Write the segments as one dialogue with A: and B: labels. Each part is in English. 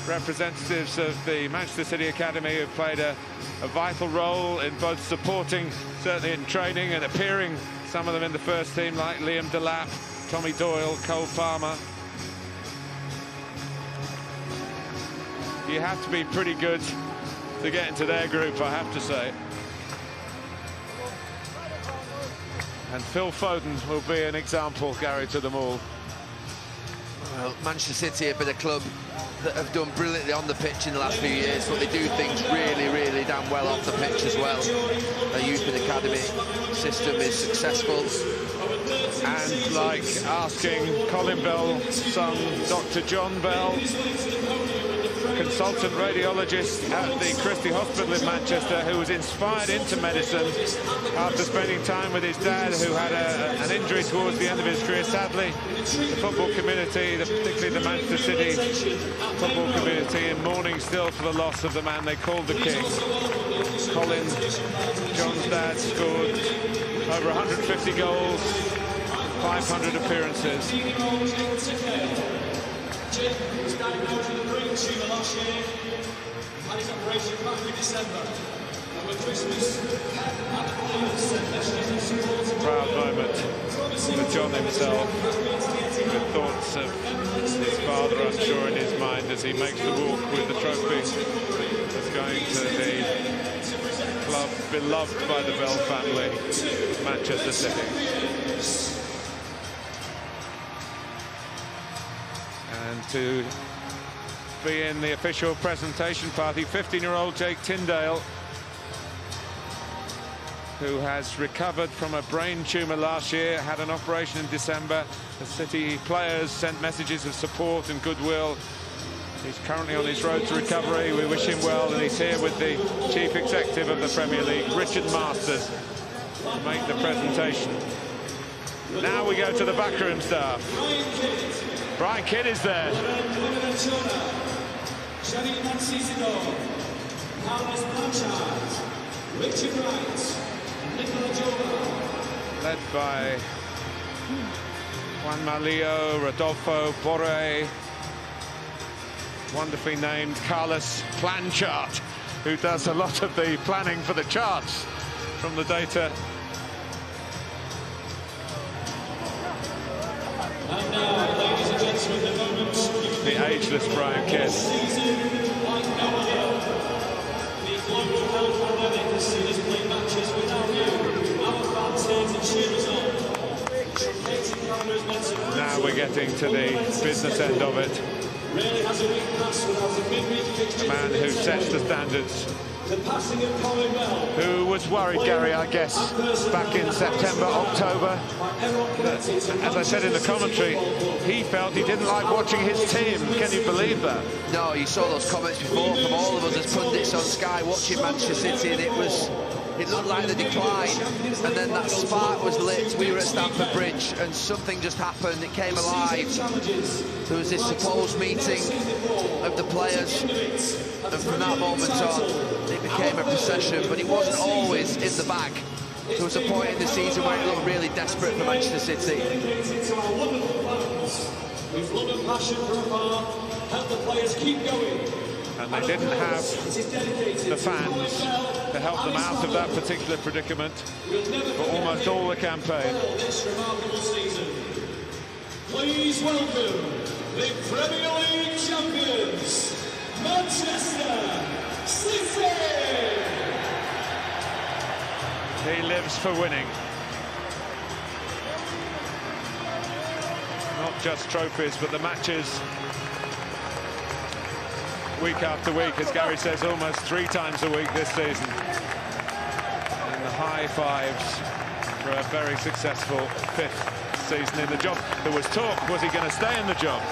A: representatives of the Manchester City Academy who played a vital role in both supporting, certainly in training, and appearing, some of them in the first team, like Liam Delap, Tommy Doyle, Cole Palmer. You have to be pretty good to get into their group, I have to say. And Phil Foden will be an example, Gary, to them all.
B: Well, Manchester City have been a club that have done brilliantly on the pitch in the last few years, but they do things really, really damn well off the pitch as well. Their youth and academy system is successful.
A: And like asking Colin Bell's son, Dr. John Bell, consultant radiologist at the Christie Hospital in Manchester, who was inspired into medicine after spending time with his dad, who had an injury towards the end of his career. Sadly, the football community, particularly the Manchester City football community, in mourning still for the loss of the man they called the King. Colin, John's dad, scored over 150 goals, 500 appearances.
C: Was diagnosed with a brain tumour last year. Had his operation back in December. And with Christmas, had the players sent messages of support.
A: Proud moment for John himself, with thoughts of his father, I'm sure, in his mind as he makes the walk with the trophy that's going to the club beloved by the Bell family, Manchester City. And to be in the official presentation party, 15-year-old Jake Tyndale, who has recovered from a brain tumour last year, had an operation in December. The City players sent messages of support and goodwill. He's currently on his road to recovery. We wish him well, and he's here with the Chief Executive of the Premier League, Richard Masters, to make the presentation. Now we go to the backroom staff. Brian Kidd is there. Led by Juan Malillo, Rodolfo Borre, wonderfully named Carlos Planchart, who does a lot of the planning for the charts from the data.
C: And now, ladies and gentlemen, the moment.
A: The ageless Brian Kidd.
C: Like no other. The global health pandemic has seen us play matches without you. Our fans here to cheer us on.
A: Now we're getting to the business end of it.
C: Really has a week passed without a midweek fixture.
A: The man who sets the standards.
C: The passing of Colin Bell.
A: Who was worried, Gary, I guess, back in September, October. As I said in the commentary, he felt he didn't like watching his team. Can you believe that?
B: No, you saw those comments before from all of us as pundits on Sky watching Manchester City, and it looked like the decline, and then that spark was lit. We were at Stamford Bridge and something just happened. It came alive. There was this supposed meeting of the players, and from that moment on it became a procession, but it wasn't always in the bag. There was a point in the season where it looked really desperate for Manchester City.
C: With love and passion for afar, help the players keep going.
A: And they didn't have the fans to help them out of that particular predicament for almost all the campaign.
C: This remarkable season. Please welcome the Premier League champions, Manchester City!
A: He lives for winning. Not just trophies, but the matches week after week, as Gary says, almost 3 times a week this season. And the high fives for a very successful 5th season in the job. There was talk, was he going to stay in the job?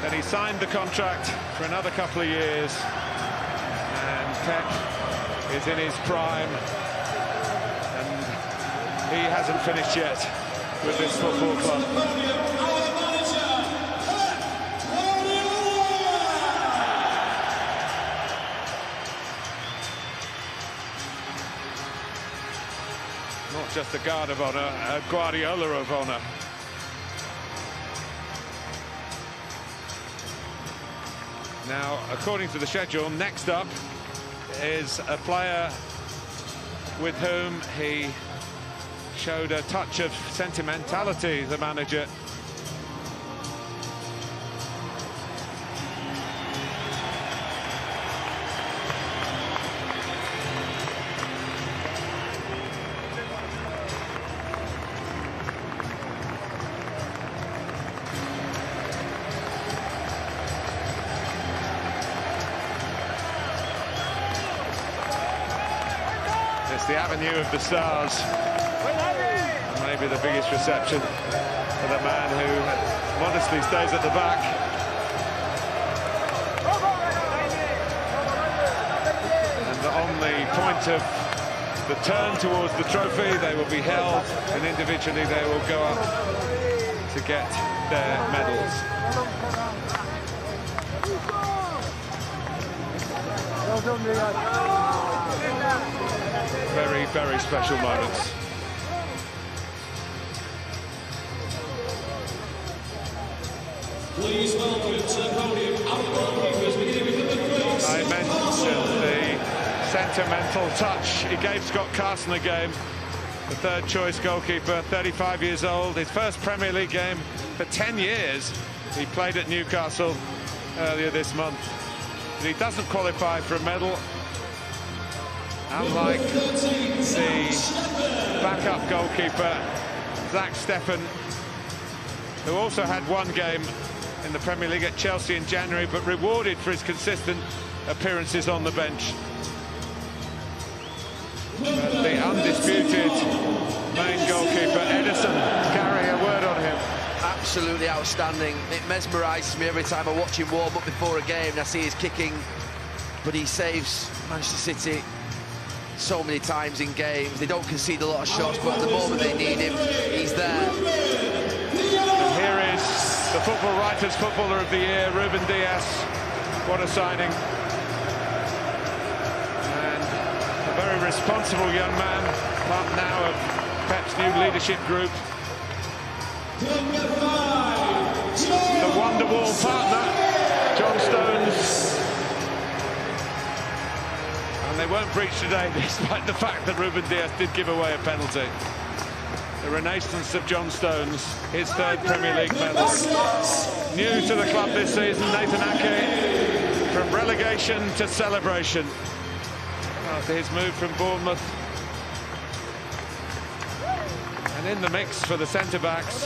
A: Then he signed the contract for another couple of years. And Pep is in his prime. And he hasn't finished yet with this football club. Not just a guard of honour, a Guardiola of honour. Now, according to the schedule, next up is a player with whom he showed a touch of sentimentality, the manager. It's the Avenue of the Stars. Maybe the biggest reception for the man who modestly stays at the back. And on the point of the turn towards the trophy, they will be held, and individually they will go up to get their medals. Very, very special moments.
C: Please welcome to the podium our goalkeepers, beginning with number 3.
A: I mentioned the sentimental touch he gave Scott Carson a game. The third choice goalkeeper, 35 years old, his first Premier League game for 10 years. He played at Newcastle earlier this month. But he doesn't qualify for a medal. Unlike the backup goalkeeper, Zach Steffen, who also had one game in the Premier League at Chelsea in January, but rewarded for his consistent appearances on the bench. But the undisputed main goalkeeper, Ederson, Gary, a word on him.
B: Absolutely outstanding. It mesmerises me every time I watch him warm up before a game and I see his kicking, but he saves Manchester City so many times in games. They don't concede a lot of shots, but at the moment they need him, he's there.
A: And here is the Football Writers' Footballer of the Year, Ruben Dias. What a signing. And a very responsible young man, part now of Pep's new leadership group. The Wonderwall partner, John Stones. And they won't breach today, despite the fact that Ruben Dias did give away a penalty. The renaissance of John Stones, his third Premier League medal. New to the club this season, Nathan Ake, from relegation to celebration after his move from Bournemouth. And in the mix for the centre-backs,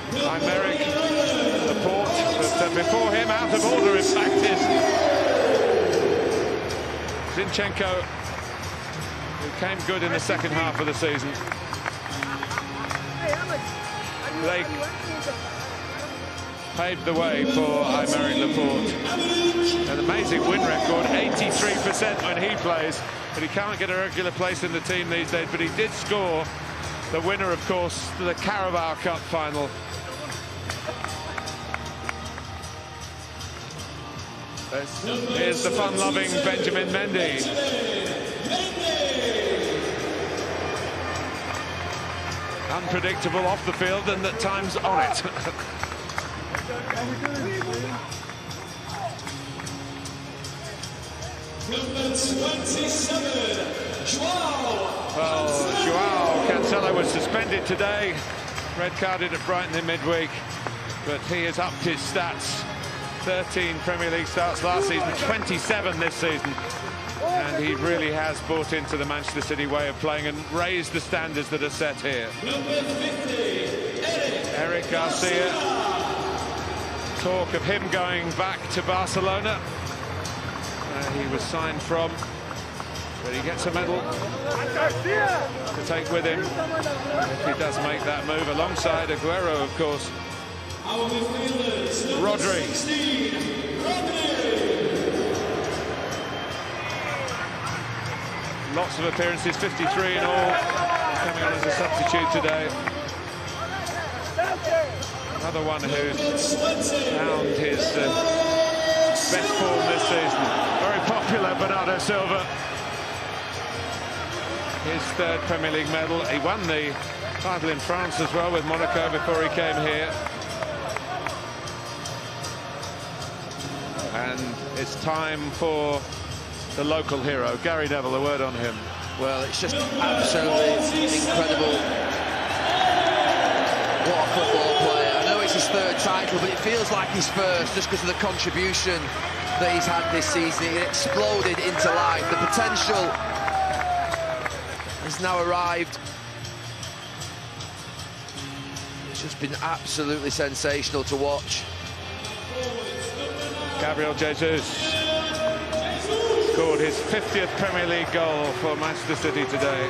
A: Aymeric Laporte, but before him, out of order in fact, is Zinchenko, who came good in the second half of the season. They paved the way for Aymeric Laporte. An amazing win record, 83% when he plays, but he can't get a regular place in the team these days. But he did score the winner, of course, to the Carabao Cup final. Here's the fun-loving Benjamin Mendy. Unpredictable off the field and at times on it.
C: Number 27, Joao.
A: Well, Joao Cancelo was suspended today, red carded at Brighton in midweek, but he has upped his stats. 13 Premier League starts last season, 27 this season. And he really has bought into the Manchester City way of playing and raised the standards that are set here.
C: Number 50,
A: Eric Garcia. Talk of him going back to Barcelona, where he was signed from. But he gets a medal to take with him if he does make that move, alongside Aguero, of course.
C: our midfielders, number
A: Rodri.
C: 16, Rodri.
A: Lots of appearances, 53 in all, coming on as a substitute today. Another one who's found his best form this season. Very popular, Bernardo Silva. His third Premier League medal. He won the title in France as well with Monaco before he came here. And it's time for the local hero, Gary Neville. A word on him.
B: Well, it's just absolutely incredible. What a football player. I know it's his third title, but it feels like his first just because of the contribution that he's had this season. It exploded into life. The potential has now arrived. It's just been absolutely sensational to watch.
A: Gabriel Jesus scored his 50th Premier League goal for Manchester City today.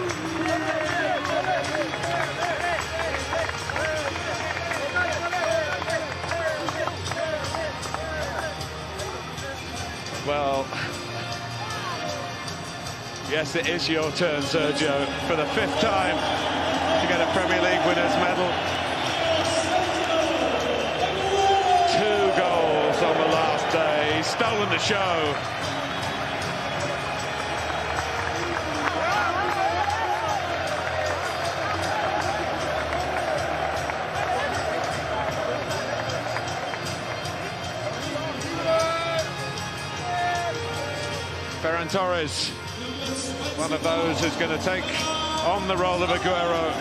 A: Well, yes, it is your turn, Sergio, for the 5th time to get a Premier League winners' medal. 2 goals on the last day. He's stolen the show. Ferran Torres, one of those who's going to take on the role of Aguero.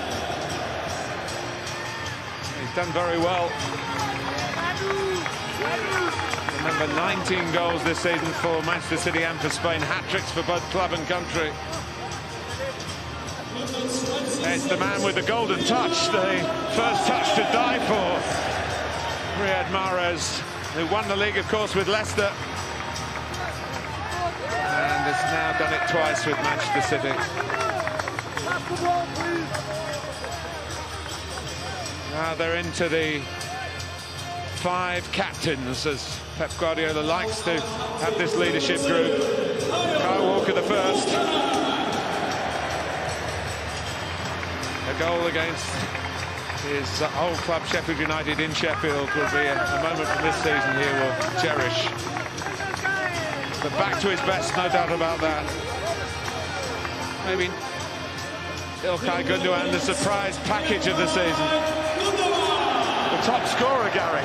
A: He's done very well. Remember, 19 goals this season for Manchester City and for Spain. Hat-tricks for both club and country. It's the man with the golden touch, the first touch to die for. Riyad Mahrez, who won the league, of course, with Leicester. And has now done it twice with Manchester City. Now they're into the 5 captains, as Pep Guardiola likes to have this leadership group. Kyle Walker the first. A goal against his old club Sheffield United in Sheffield will be a moment from this season he will cherish. But back to his best, no doubt about that. Maybe İlkay Gündoğan, the surprise package of the season. The top scorer, Gary.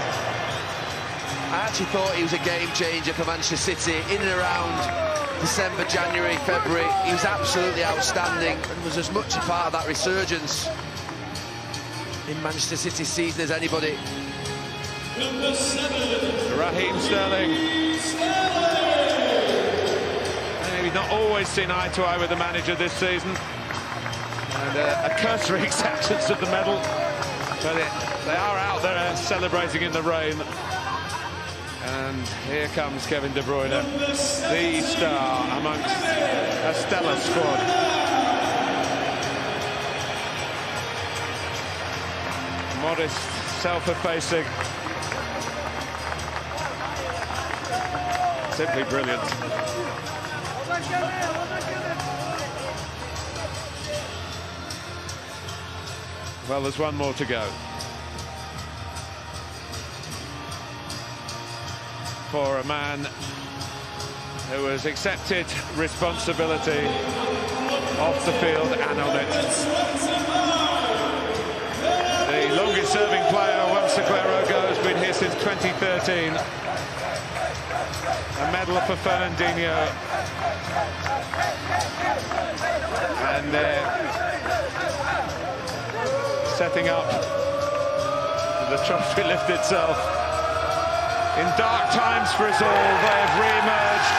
B: I actually thought he was a game changer for Manchester City in and around December, January, February. He was absolutely outstanding and was as much a part of that resurgence in Manchester City's season as anybody.
A: Raheem Sterling. He's not always seen eye to eye with the manager this season. And a cursory acceptance of the medal. But they are out there celebrating in the rain. And here comes Kevin De Bruyne, the star amongst a stellar squad. Modest, self-effacing. Simply brilliant. Well, there's one more to go. For a man who has accepted responsibility off the field and on it. The longest-serving player, once Aguero goes, been here since 2013. A medal for Fernandinho. And setting up the trophy lift itself. In dark times for us all, they have re-emerged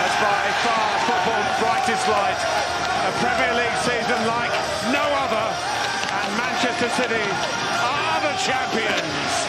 A: as by far football's brightest light. A Premier League season like no other, and Manchester City are the champions.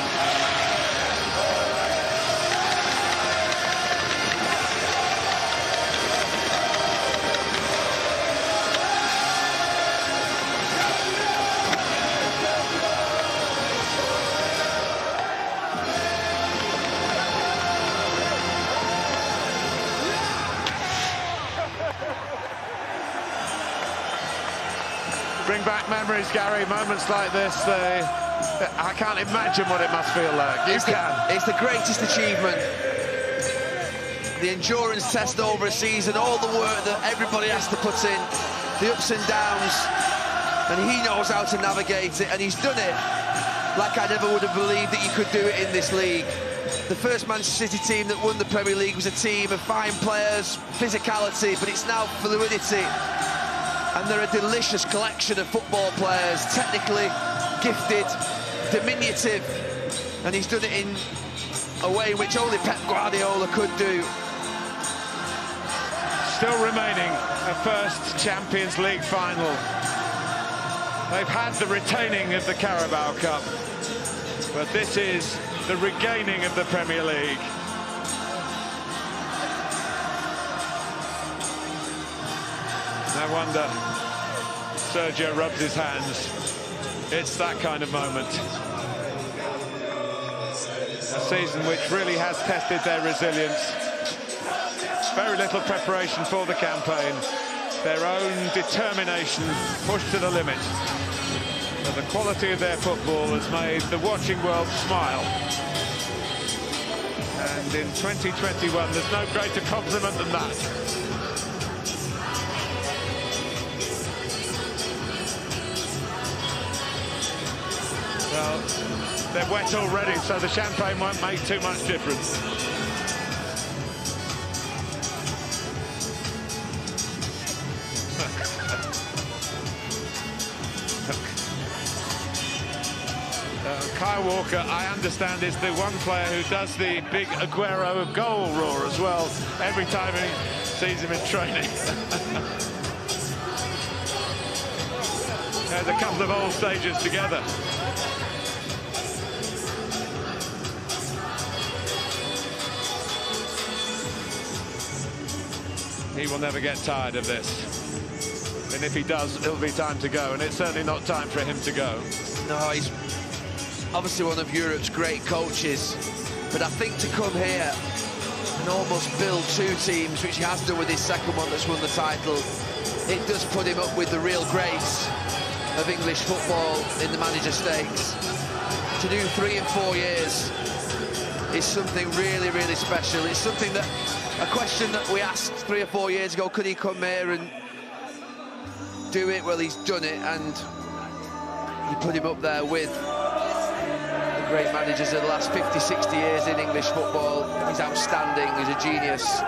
A: Bring back memories, Gary. Moments like this, I can't imagine what it must feel like. You can.
B: It's the greatest achievement. The endurance test over a season, all the work that everybody has to put in, the ups and downs, and he knows how to navigate it, and he's done it like I never would have believed that you could do it in this league. The first Manchester City team that won the Premier League was a team of fine players, physicality, but it's now fluidity. And they're a delicious collection of football players, technically gifted, diminutive, and he's done it in a way which only Pep Guardiola could do.
A: Still remaining a first Champions League final. They've had the retaining of the Carabao Cup, but this is the regaining of the Premier League. No wonder Sergio rubs his hands. It's that kind of moment. A season which really has tested their resilience. Very little preparation for the campaign. Their own determination pushed to the limit. But the quality of their football has made the watching world smile. And in 2021, there's no greater compliment than that. Well, they're wet already, so the champagne won't make too much difference. Kyle Walker, I understand, is the one player who does the big Aguero goal roar as well every time he sees him in training. There's a couple of old stages together. He will never get tired of this. And if he does, it'll be time to go. And it's certainly not time for him to go.
B: No, he's obviously one of Europe's great coaches. But I think to come here and almost build two teams, which he has done with his second one that's won the title, it does put him up with the real greats of English football in the manager stakes. To do 3 and 4 years is something really, really special. It's something that, a question that we asked 3 or 4 years ago, could he come here and do it? Well, he's done it, and you put him up there with the great managers of the last 50, 60 years in English football. He's outstanding, he's a genius.